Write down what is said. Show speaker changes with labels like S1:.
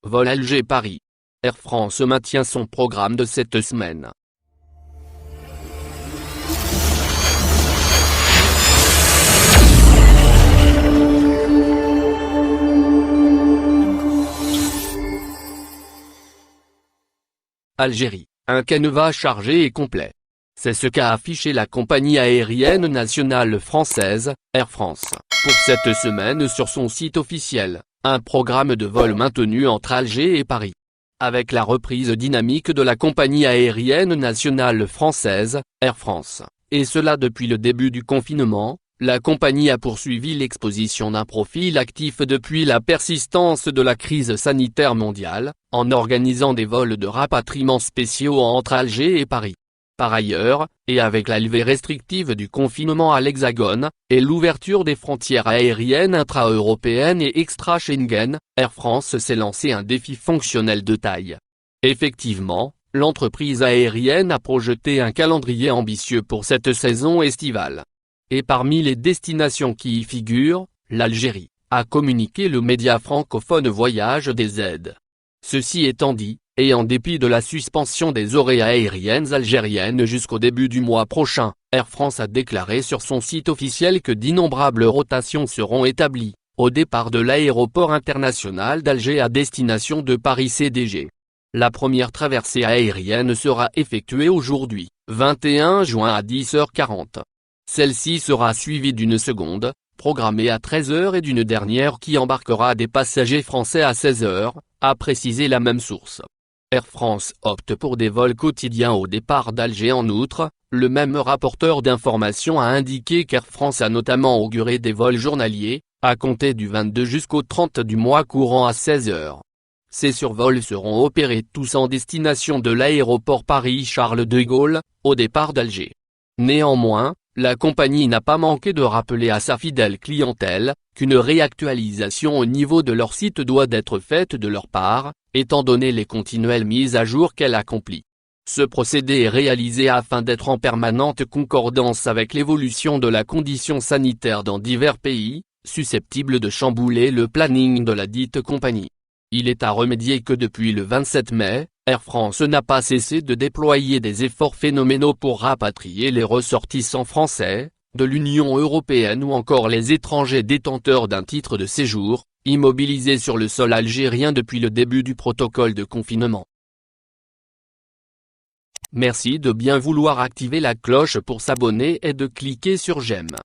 S1: Vol Alger-Paris. Air France maintient son programme de cette semaine. Algérie, un canevas chargé et complet. C'est ce qu'a affiché la compagnie aérienne nationale française, Air France, pour cette semaine sur son site officiel, un programme de vol maintenu entre Alger et Paris. Avec la reprise dynamique de la compagnie aérienne nationale française, Air France, et cela depuis le début du confinement, la compagnie a poursuivi l'exposition d'un profil actif depuis la persistance de la crise sanitaire mondiale, en organisant des vols de rapatriement spéciaux entre Alger et Paris. Par ailleurs, et avec la levée restrictive du confinement à l'Hexagone, et l'ouverture des frontières aériennes intra-européennes et extra-Schengen, Air France s'est lancé un défi fonctionnel de taille. Effectivement, l'entreprise aérienne a projeté un calendrier ambitieux pour cette saison estivale. Et parmi les destinations qui y figurent, l'Algérie, a communiqué le média francophone Voyage des Aides. Ceci étant dit, et en dépit de la suspension des horaires aériennes algériennes jusqu'au début du mois prochain, Air France a déclaré sur son site officiel que d'innombrables rotations seront établies, au départ de l'aéroport international d'Alger à destination de Paris CDG. La première traversée aérienne sera effectuée aujourd'hui, 21 juin à 10h40. Celle-ci sera suivie d'une seconde, programmée à 13h et d'une dernière qui embarquera des passagers français à 16h, a précisé la même source. Air France opte pour des vols quotidiens au départ d'Alger. En outre, le même rapporteur d'information a indiqué qu'Air France a notamment auguré des vols journaliers, à compter du 22 jusqu'au 30 du mois courant à 16h. Ces survols seront opérés tous en destination de l'aéroport Paris-Charles de Gaulle, au départ d'Alger. Néanmoins, la compagnie n'a pas manqué de rappeler à sa fidèle clientèle, qu'une réactualisation au niveau de leur site doit être faite de leur part, étant donné les continuelles mises à jour qu'elle accomplit. Ce procédé est réalisé afin d'être en permanente concordance avec l'évolution de la condition sanitaire dans divers pays, susceptible de chambouler le planning de la dite compagnie. Il est à remédier que depuis le 27 mai, Air France n'a pas cessé de déployer des efforts phénoménaux pour rapatrier les ressortissants français, de l'Union européenne ou encore les étrangers détenteurs d'un titre de séjour, immobilisés sur le sol algérien depuis le début du protocole de confinement. Merci de bien vouloir activer la cloche pour s'abonner et de cliquer sur j'aime.